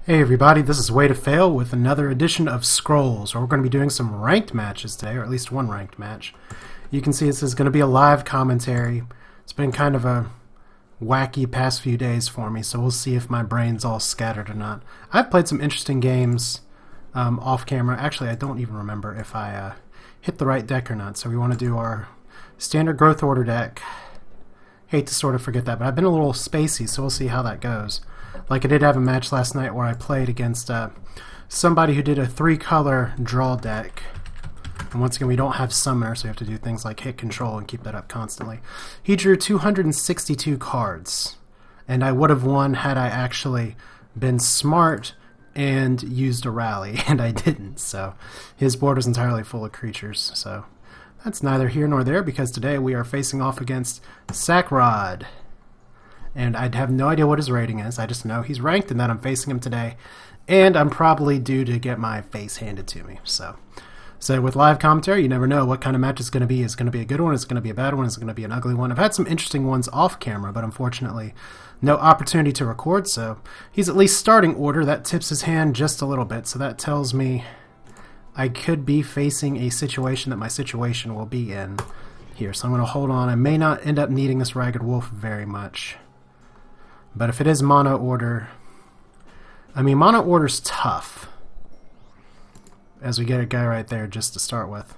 Hey everybody, this is Way to Fail with another edition of Scrolls, where we're going to be doing some ranked matches today, or at least one ranked match. You can see this is going to be a live commentary. It's been kind of a wacky past few days for me, so we'll see if my brain's all scattered or not. I've played some interesting games off camera. Actually, I don't even remember if I hit the right deck or not, so we want to do our standard growth order deck. Hate to sort of forget that, but I've been a little spacey, so we'll see how that goes. Like, I did have a match last night where I played against somebody who did a 3-color draw deck. And once again, we don't have summoner, so we have to do things like hit control and keep that up constantly. He drew 262 cards, and I would have won had I actually been smart and used a rally, and I didn't. So his board was entirely full of creatures, so that's neither here nor there, because today we are facing off against Sackrod. And I'd have no idea what his rating is. I just know he's ranked and that I'm facing him today. And I'm probably due to get my face handed to me. So with live commentary, you never know what kind of match it's going to be. It's going to be a good one. It's going to be a bad one. It's going to be an ugly one. I've had some interesting ones off camera, but unfortunately no opportunity to record. So he's at least starting order. That tips his hand just a little bit. So that tells me I could be facing a situation that my situation will be in here. So I'm going to hold on. I may not end up needing this Ragged Wolf very much. But if it is mono order, I mean, mono order's tough. As we get a guy right there just to start with.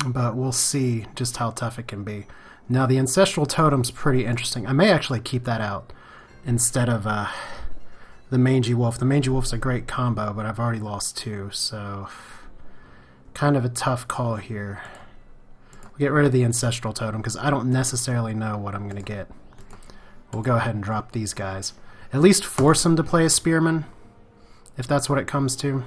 But we'll see just how tough it can be. Now, the Ancestral Totem's pretty interesting. I may actually keep that out instead of the Mangy Wolf. The Mangy Wolf's a great combo, but I've already lost 2, so kind of a tough call here. We'll get rid of the Ancestral Totem because I don't necessarily know what I'm going to get. We'll go ahead and drop these guys. At least force him to play a Spearman, if that's what it comes to.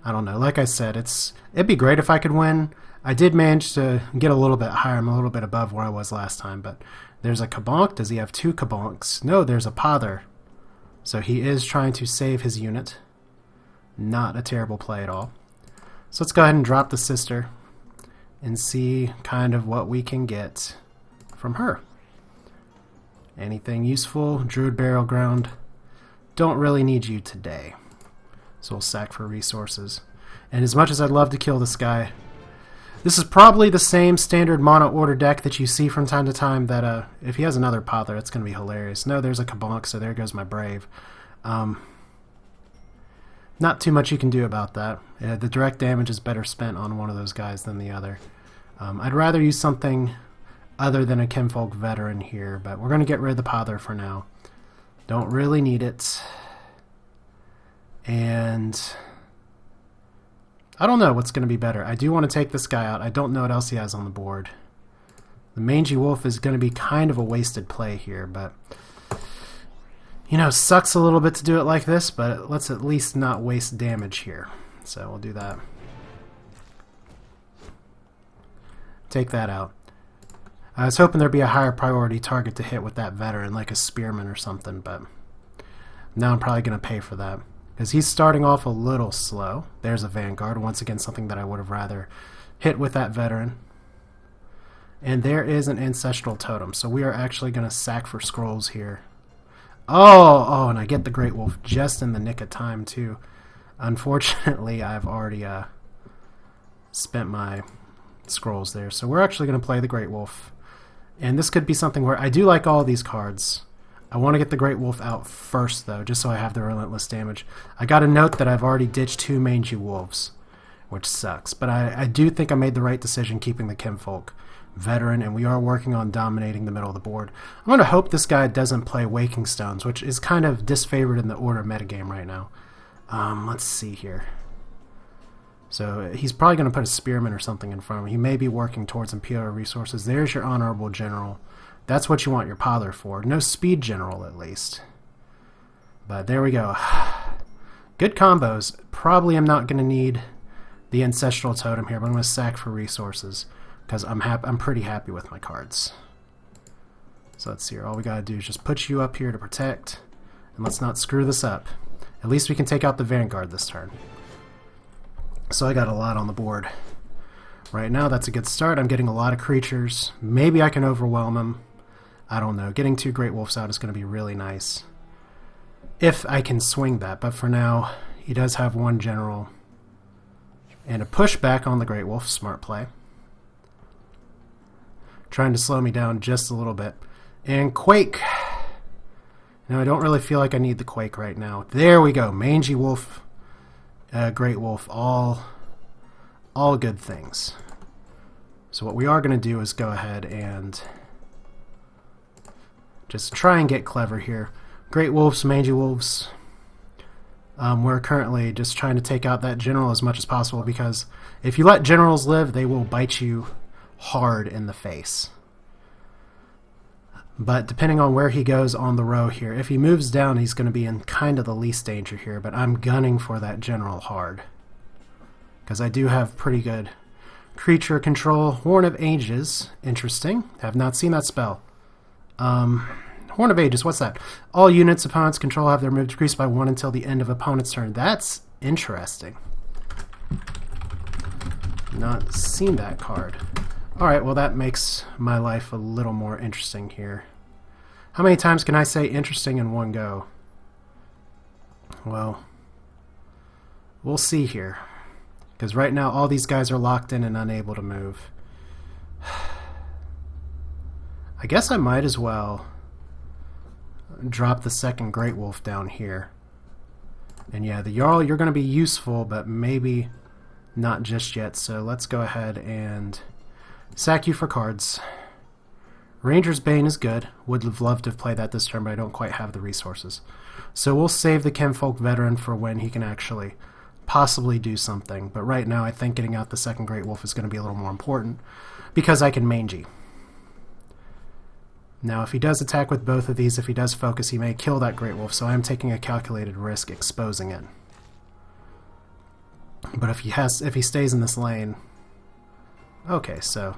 I don't know. Like I said, it'd be great if I could win. I did manage to get a little bit higher. I'm a little bit above where I was last time, but there's a Kabonk. Does he have 2 Kabonks? No, there's a Pother. So he is trying to save his unit. Not a terrible play at all. So let's go ahead and drop the sister and see kind of what we can get from her. Anything useful? Druid Burial Ground. Don't really need you today. So we'll sack for resources. And as much as I'd love to kill this guy, this is probably the same standard mono order deck that you see from time to time that if he has another Pother, it's going to be hilarious. No, there's a Kabonk, so there goes my Brave. Not too much you can do about that. The direct damage is better spent on one of those guys than the other. I'd rather use something other than a Kinfolk Veteran here, but we're going to get rid of the Pother for now. Don't really need it. And I don't know what's going to be better. I do want to take this guy out. I don't know what else he has on the board. The Mangy Wolf is going to be kind of a wasted play here, but you know, sucks a little bit to do it like this, but let's at least not waste damage here. So we'll do that. Take that out. I was hoping there'd be a higher priority target to hit with that veteran, like a Spearman or something, but now I'm probably going to pay for that. Because he's starting off a little slow. There's a Vanguard, once again something that I would have rather hit with that veteran. And there is an Ancestral Totem, so we are actually going to sack for scrolls here. Oh, and I get the Great Wolf just in the nick of time, too. Unfortunately, I've already spent my scrolls there, so we're actually going to play the Great Wolf. And this could be something where I do like all these cards. I want to get the Great Wolf out first, though, just so I have the relentless damage. I got to note that I've already ditched 2 Mangy Wolves, which sucks. But I do think I made the right decision keeping the Kinfolk Veteran, and we are working on dominating the middle of the board. I'm going to hope this guy doesn't play Waking Stones, which is kind of disfavored in the order metagame right now. Let's see here. So he's probably going to put a Spearman or something in front of him. He may be working towards Imperial Resources. There's your Honorable General. That's what you want your Pother for. No Speed General, at least. But there we go. Good combos. Probably I'm not going to need the Ancestral Totem here, but I'm going to sack for resources because I'm pretty happy with my cards. So let's see here. All we got to do is just put you up here to protect, and let's not screw this up. At least we can take out the Vanguard this turn. So I got a lot on the board. Right now, that's a good start. I'm getting a lot of creatures. Maybe I can overwhelm them. I don't know. Getting 2 Great Wolves out is going to be really nice. if I can swing that. But for now, he does have one general and a pushback on the Great Wolf. Smart play. Trying to slow me down just a little bit. And Quake. Now, I don't really feel like I need the Quake right now. There we go. Mangy Wolf, Great Wolf, all good things. So what we are going to do is go ahead and just try and get clever here. Great Wolves, Mangy Wolves. We're currently just trying to take out that general as much as possible, because if you let generals live, they will bite you hard in the face. But depending on where he goes on the row here, if he moves down, he's going to be in kind of the least danger here. But I'm gunning for that general hard, because I do have pretty good creature control. Horn of Ages, interesting. Have not seen that spell. Horn of Ages, what's that? All units opponents control have their move decreased by 1 until the end of opponent's turn. That's interesting. Not seen that card. Alright, well that makes my life a little more interesting here. How many times can I say interesting in one go? Well, we'll see here. Because right now all these guys are locked in and unable to move. I guess I might as well drop the second Great Wolf down here. And yeah, the Jarl, you're going to be useful, but maybe not just yet. So let's go ahead and sack you for cards. Ranger's Bane is good. Would have loved to have played that this turn, but I don't quite have the resources. So we'll save the Kinfolk Veteran for when he can actually possibly do something. But right now I think getting out the second Great Wolf is going to be a little more important, because I can mangy. Now if he does attack with both of these, if he does focus, he may kill that Great Wolf, so I am taking a calculated risk exposing it. But if he stays in this lane... Okay, so...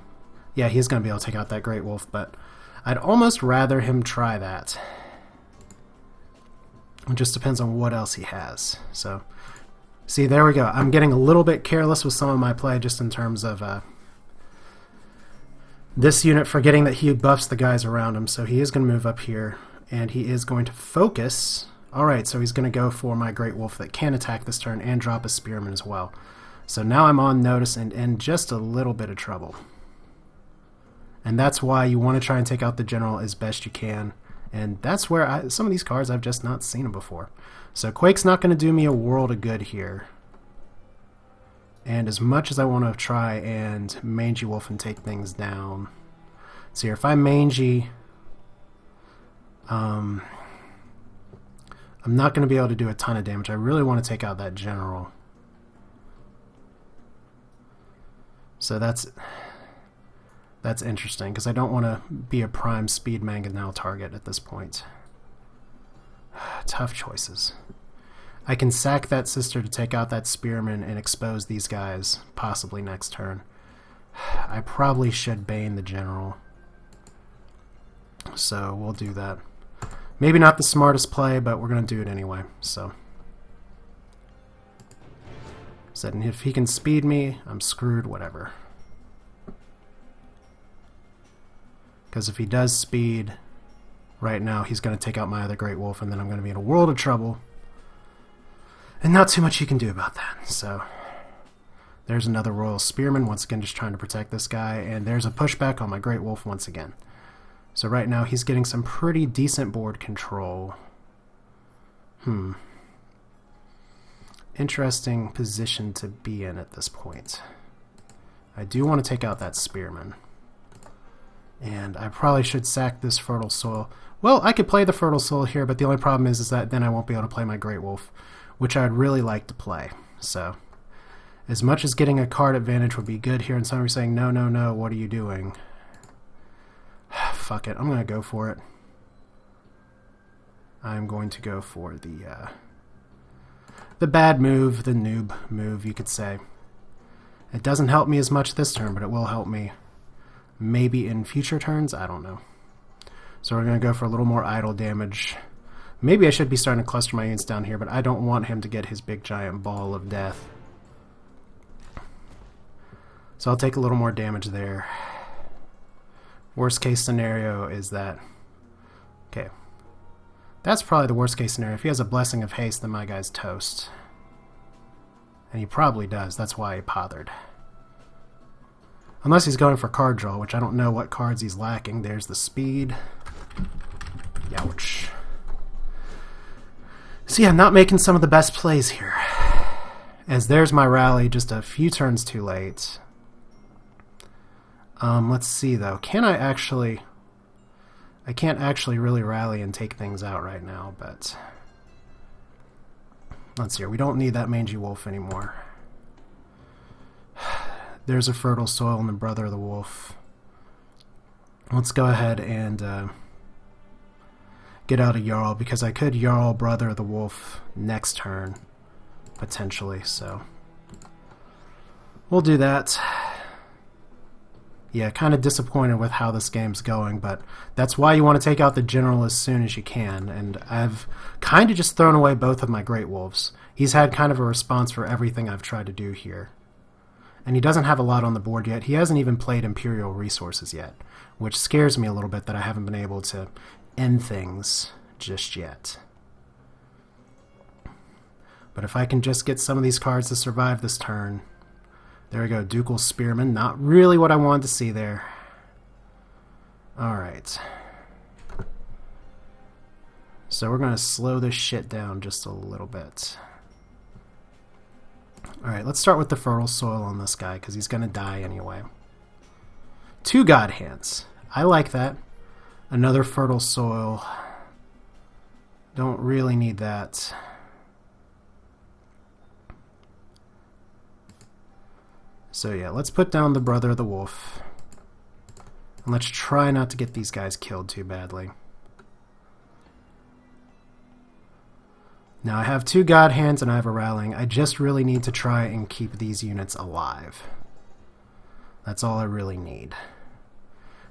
yeah, he's going to be able to take out that Great Wolf, but I'd almost rather him try that. It just depends on what else he has. So, see, there we go. I'm getting a little bit careless with some of my play, just in terms of this unit, forgetting that he buffs the guys around him. So he is going to move up here, and he is going to focus. Alright, so he's going to go for my Great Wolf that can attack this turn and drop a Spearman as well. So now I'm on notice and in just a little bit of trouble. And that's why you want to try and take out the general as best you can. And that's where some of these cards, I've just not seen them before. So Quake's not going to do me a world of good here. And as much as I want to try and Mangy Wolf and take things down. So here, if I Mangy... I'm not going to be able to do a ton of damage. I really want to take out that general. So that's interesting, because I don't want to be a prime speed mangonel target at this point. Tough choices. I can sack that sister to take out that spearman and expose these guys, possibly next turn. I probably should Bane the general. So we'll do that. Maybe not the smartest play, but we're going to do it anyway. So if he can speed me, I'm screwed, whatever. Because if he does speed right now, he's going to take out my other Great Wolf, and then I'm going to be in a world of trouble. And not too much you can do about that. So there's another Royal Spearman, once again just trying to protect this guy. And there's a pushback on my Great Wolf once again. So right now he's getting some pretty decent board control. Interesting position to be in at this point. I do want to take out that Spearman. And I probably should sack this Fertile Soil. Well, I could play the Fertile Soil here, but the only problem is that then I won't be able to play my Great Wolf, which I'd really like to play. So, as much as getting a card advantage would be good here, and some are saying, no, no, no, what are you doing? Fuck it, I'm going to go for it. I'm going to go for the bad move, the noob move, you could say. It doesn't help me as much this turn, but it will help me maybe in future turns, I don't know. So we're going to go for a little more idle damage. Maybe I should be starting to cluster my units down here, but I don't want him to get his big giant ball of death. So I'll take a little more damage there. Worst case scenario is that... Okay. That's probably the worst case scenario. If he has a Blessing of Haste, then my guy's toast. And he probably does. That's why he bothered. Unless he's going for card draw, which I don't know what cards he's lacking. There's the speed. Youch. So yeah, not making some of the best plays here. As there's my rally, just a few turns too late. Let's see though. Can I actually... I can't actually really rally and take things out right now, but... Let's see here. We don't need that Mangy Wolf anymore. There's a Fertile Soil and the Brother of the Wolf. Let's go ahead and get out a Jarl, because I could Jarl Brother of the Wolf next turn, potentially, so... We'll do that. Yeah, kind of disappointed with how this game's going, but that's why you want to take out the General as soon as you can, and I've kind of just thrown away both of my Great Wolves. He's had kind of a response for everything I've tried to do here. And he doesn't have a lot on the board yet. He hasn't even played Imperial Resources yet, which scares me a little bit that I haven't been able to end things just yet. But if I can just get some of these cards to survive this turn... There we go, Ducal Spearman. Not really what I wanted to see there. Alright. So we're going to slow this shit down just a little bit. Alright, let's start with the Fertile Soil on this guy, because he's going to die anyway. 2 God Hands. I like that. Another Fertile Soil. Don't really need that. So yeah, let's put down the Brother of the Wolf. And let's try not to get these guys killed too badly. Now I have 2 God Hands and I have a Rallying. I just really need to try and keep these units alive. That's all I really need.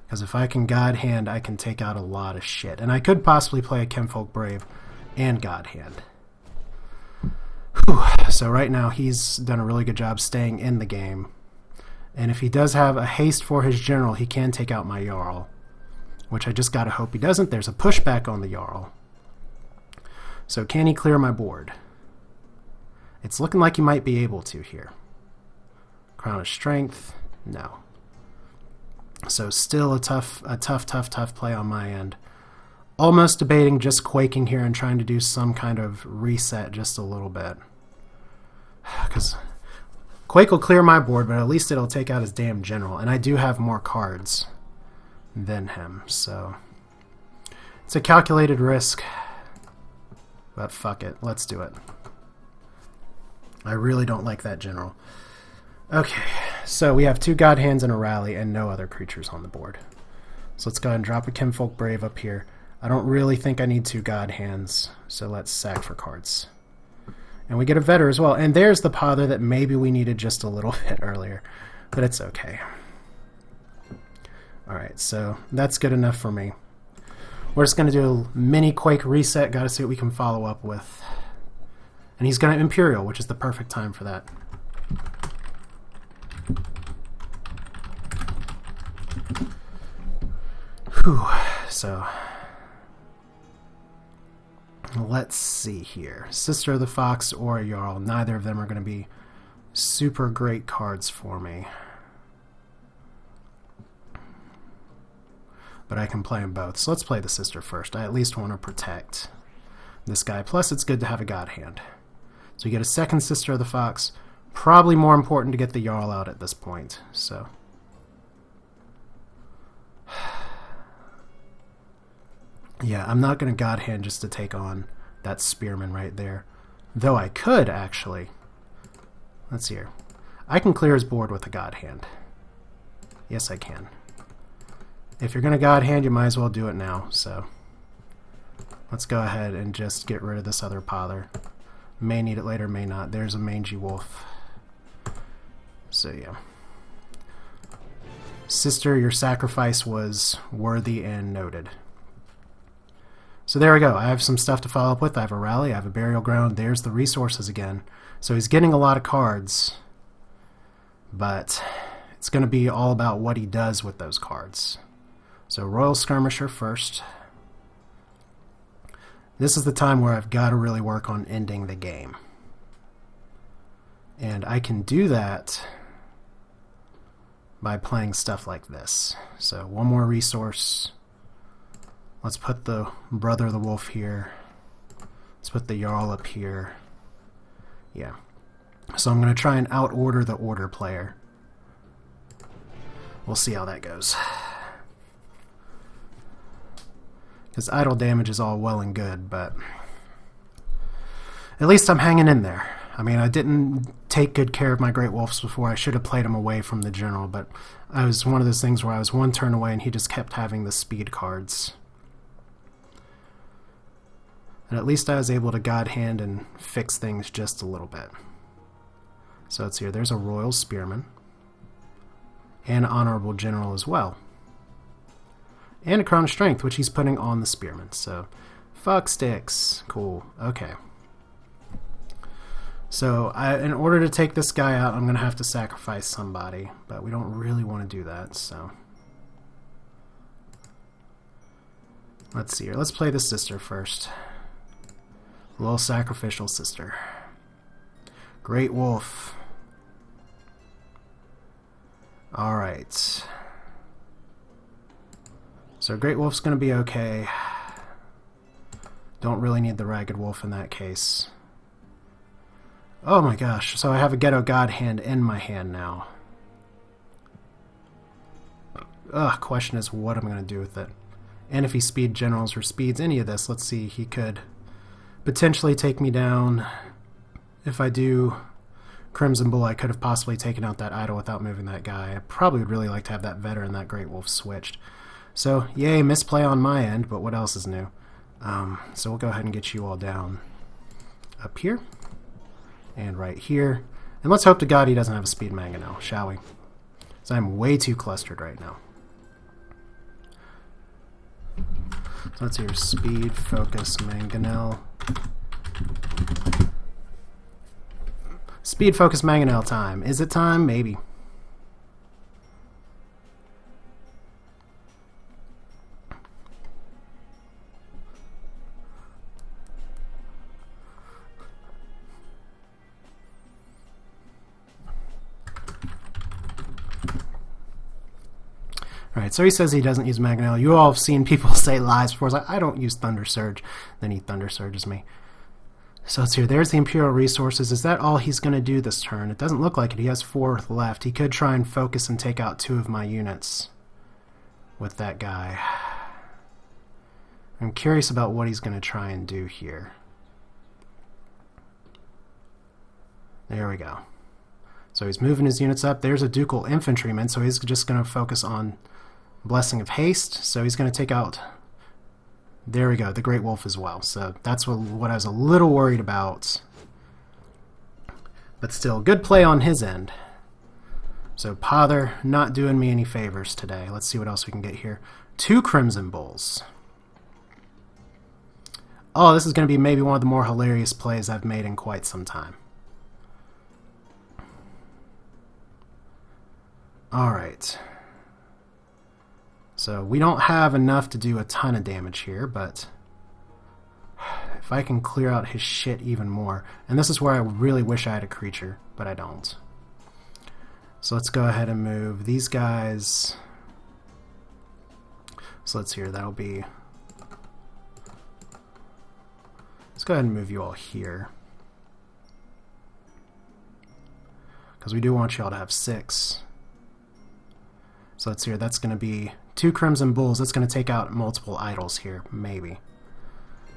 Because if I can God Hand, I can take out a lot of shit. And I could possibly play a Kinfolk Brave and God Hand. Whew. So right now he's done a really good job staying in the game. And if he does have a haste for his general, he can take out my Jarl. Which I just gotta hope he doesn't. There's a pushback on the Jarl. So can he clear my board? It's looking like he might be able to here. Crown of Strength, no. So still a tough play on my end. Almost debating just quaking here and trying to do some kind of reset just a little bit. Because Quake will clear my board, but at least it'll take out his damn general. And I do have more cards than him, so... It's a calculated risk. But fuck it, let's do it. I really don't like that general. Okay, so we have 2 God Hands and a Rally and no other creatures on the board. So let's go ahead and drop a Kinfolk Brave up here. I don't really think I need 2 God Hands, so let's sack for cards. And we get a Vetter as well. And there's the Pother that maybe we needed just a little bit earlier. But it's okay. Alright, so that's good enough for me. We're just going to do a mini Quake reset. Got to see what we can follow up with. And he's going to Imperial, which is the perfect time for that. Whew. So... let's see here. Sister of the Fox or a Jarl. Neither of them are going to be super great cards for me. But I can play them both. So let's play the Sister first. I at least want to protect this guy. Plus it's good to have a God Hand. So we get a second Sister of the Fox. Probably more important to get the Jarl out at this point. So... yeah, I'm not going to God Hand just to take on that Spearman right there. Though I could, actually. Let's see here. I can clear his board with a God Hand. Yes, I can. If you're going to God Hand, you might as well do it now. So let's go ahead and just get rid of this other Pother. May need it later, may not. There's a Mangy Wolf. So yeah. Sister, your sacrifice was worthy and noted. So there we go. I have some stuff to follow up with. I have a Rally. I have a Burial Ground. There's the resources again. So he's getting a lot of cards. But it's going to be all about what he does with those cards. So Royal Skirmisher first. This is the time where I've got to really work on ending the game. And I can do that by playing stuff like this. So one more resource. Let's put the Brother of the Wolf here. Let's put the Jarl up here. Yeah. So I'm going to try and out-order the order player. We'll see how that goes. Because idle damage is all well and good, but at least I'm hanging in there. I mean, I didn't take good care of my Great Wolves before. I should have played them away from the general, but I was one of those things where I was one turn away and he just kept having the speed cards. And at least I was able to God Hand and fix things just a little bit. So it's here. There's a Royal Spearman. And Honorable General as well. And a Crown of Strength, which he's putting on the Spearman. So, fuck sticks. Cool. Okay. So, in order to take this guy out, I'm going to have to sacrifice somebody. But we don't really want to do that, so. Let's see here. Let's play the sister first. A little sacrificial sister. Great Wolf. Alright. So Great Wolf's going to be okay. Don't really need the Ragged Wolf in that case. Oh my gosh, so I have a Ghetto God Hand in my hand now. Ugh, question is what I'm going to do with it. And if he speed generals or speeds any of this, let's see, he could potentially take me down. If I do Crimson Bull, I could have possibly taken out that idol without moving that guy. I probably would really like to have that veteran, that Great Wolf switched. So, yay, misplay on my end, but what else is new? So we'll go ahead and get you all down up here. And right here. And let's hope to God he doesn't have a speed mangonel, shall we? So I'm way too clustered right now. So let's hear speed, focus, mangonel. Speed, focus, mangonel time. Is it time? Maybe. Alright, so he says he doesn't use mangonel. You all have seen people say lies before. It's like, I don't use Thunder Surge. Then he Thunder Surges me. So let's hear. There's the Imperial Resources. Is that all he's going to do this turn? It doesn't look like it. He has 4 left. He could try and focus and take out 2 of my units with that guy. I'm curious about what he's going to try and do here. There we go. So he's moving his units up. There's a Ducal Infantryman, so he's just going to focus on Blessing of Haste. So he's going to take out... There we go, the Great Wolf as well. So that's what I was a little worried about. But still, good play on his end. So Pother not doing me any favors today. Let's see what else we can get here. 2 Crimson Bulls. Oh, this is going to be maybe one of the more hilarious plays I've made in quite some time. Alright. So we don't have enough to do a ton of damage here, but if I can clear out his shit even more. And this is where I really wish I had a creature, but I don't. So let's go ahead and move these guys. So let's hear, that'll be... Let's go ahead and move you all here. Because we do want you all to have 6. So let's hear, that's going to be 2 Crimson Bulls. That's going to take out multiple idols here, maybe.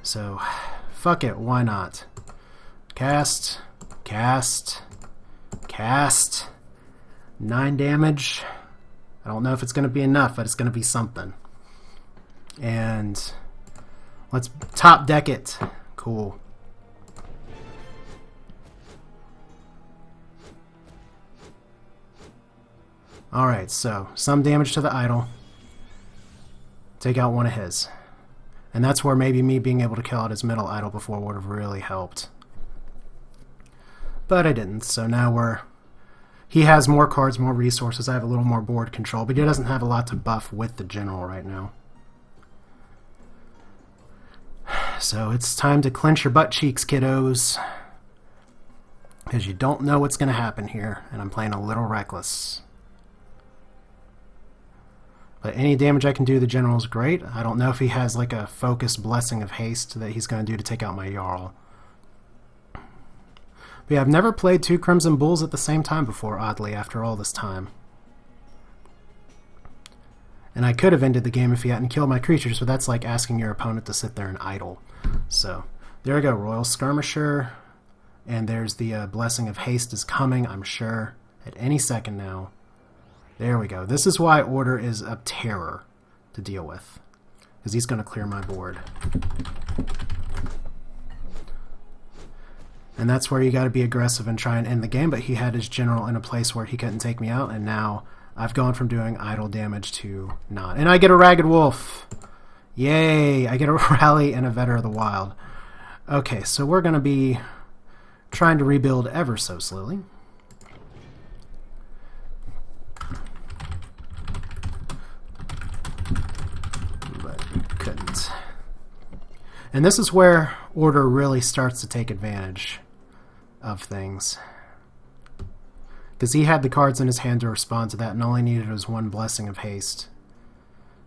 So, fuck it, why not? Cast, cast, cast. 9 damage. I don't know if it's going to be enough, but it's going to be something. And let's top deck it. Cool. Alright, so some damage to the idol. Take out one of his. And that's where maybe me being able to kill out his middle idol before would have really helped. But I didn't, so now he has more cards, more resources. I have a little more board control, but he doesn't have a lot to buff with the general right now. So it's time to clench your butt cheeks, kiddos. Because you don't know what's going to happen here, and I'm playing a little reckless. But any damage I can do to the general is great. I don't know if he has like a focused blessing of haste that he's going to do to take out my Jarl. But yeah, I've never played 2 Crimson Bulls at the same time before, oddly, after all this time. And I could have ended the game if he hadn't killed my creatures, but that's like asking your opponent to sit there and idle. So, there we go, Royal Skirmisher. And there's the Blessing of Haste is coming, I'm sure, at any second now. There we go. This is why Order is a terror to deal with. Because he's going to clear my board. And that's where you got to be aggressive and try and end the game, but he had his general in a place where he couldn't take me out, and now I've gone from doing idle damage to not. And I get a Ragged Wolf! Yay! I get a Rally and a Vetter of the Wild. Okay, so we're going to be trying to rebuild ever so slowly. But couldn't. And this is where Order really starts to take advantage of things. Because he had the cards in his hand to respond to that, and all he needed was 1 Blessing of Haste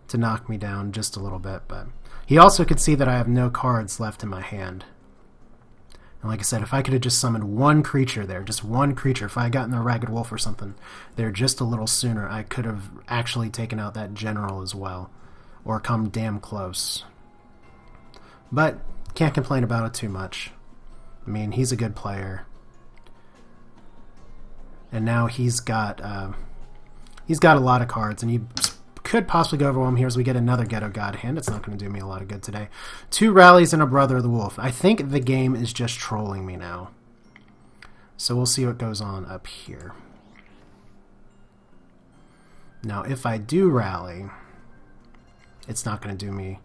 to knock me down just a little bit. But he also could see that I have no cards left in my hand. And like I said, if I could have just summoned 1 creature there, just 1 creature, if I had gotten a Ragged Wolf or something there just a little sooner, I could have actually taken out that general as well. Or come damn close. But can't complain about it too much. I mean, he's a good player. And now he's got a lot of cards, and he could possibly go over him here as we get another Ghetto God hand. It's not going to do me a lot of good today. 2 rallies and a Brother of the Wolf. I think the game is just trolling me now. So we'll see what goes on up here. Now, if I do rally, it's not going to do me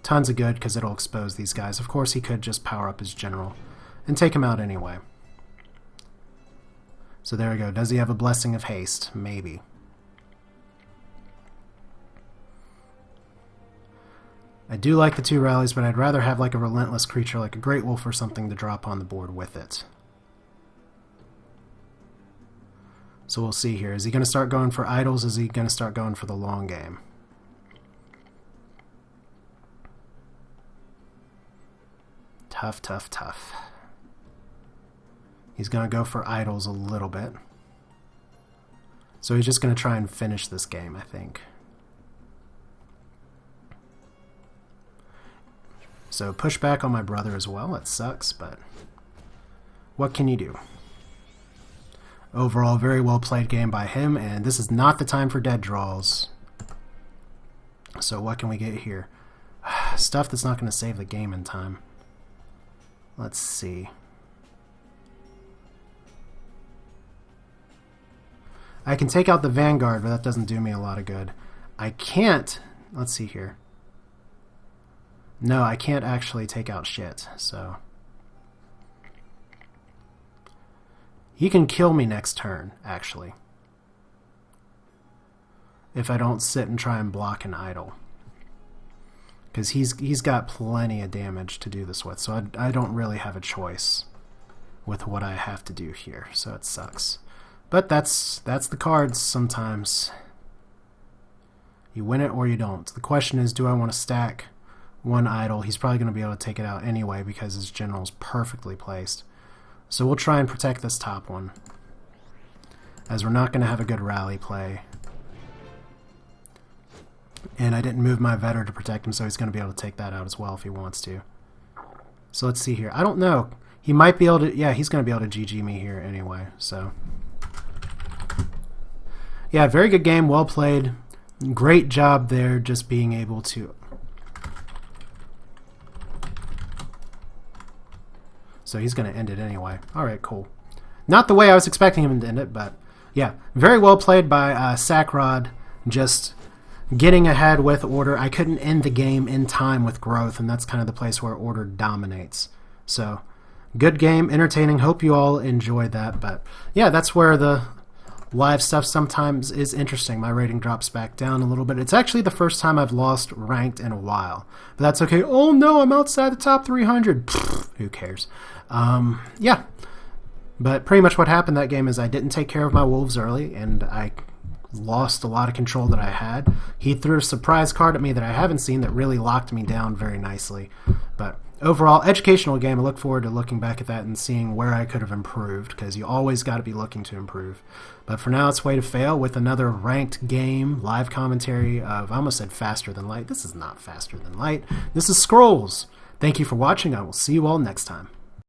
tons of good because it'll expose these guys. Of course, he could just power up his general and take him out anyway. So there we go. Does he have a Blessing of Haste? Maybe. I do like the 2 rallies, but I'd rather have like a relentless creature like a Great Wolf or something to drop on the board with it. So we'll see here. Is he going to start going for idols? Is he going to start going for the long game? Tough, tough, tough. He's going to go for idols a little bit. So he's just going to try and finish this game, I think. So push back on my brother as well. It sucks, but what can you do? Overall, very well played game by him, and this is not the time for dead draws. So what can we get here? Stuff that's not going to save the game in time. Let's see. I can take out the Vanguard, but that doesn't do me a lot of good. I can't... Let's see here. No, I can't actually take out shit, so... He can kill me next turn, actually. If I don't sit and try and block an idol. Because he's got plenty of damage to do this with, so I don't really have a choice with what I have to do here, so it sucks. But that's the cards sometimes. You win it or you don't. The question is, do I want to stack 1 idol? He's probably going to be able to take it out anyway because his general's perfectly placed. So we'll try and protect this top one, as we're not going to have a good rally play. And I didn't move my Vetter to protect him, so he's going to be able to take that out as well if he wants to. So let's see here. I don't know. He might be able to... Yeah, he's going to be able to GG me here anyway, so... Yeah, very good game, well played. Great job there just being able to... So he's going to end it anyway. Alright, cool. Not the way I was expecting him to end it, but yeah. Very well played by Sackrod, just getting ahead with Order. I couldn't end the game in time with Growth, and that's kind of the place where Order dominates. So, good game, entertaining. Hope you all enjoyed that, but yeah, that's where the live stuff sometimes is interesting. My rating drops back down a little bit. It's actually the first time I've lost ranked in a while. But that's okay. Oh no, I'm outside the top 300. Pfft, who cares? Yeah. But pretty much what happened that game is I didn't take care of my wolves early, and I lost a lot of control that I had. He threw a surprise card at me that I haven't seen that really locked me down very nicely. But overall, educational game. I look forward to looking back at that and seeing where I could have improved, because you always got to be looking to improve. But for now, it's Way to Fail with another ranked game, live commentary of, I almost said Faster Than Light. This is not Faster Than Light. This is Scrolls. Thank you for watching. I will see you all next time.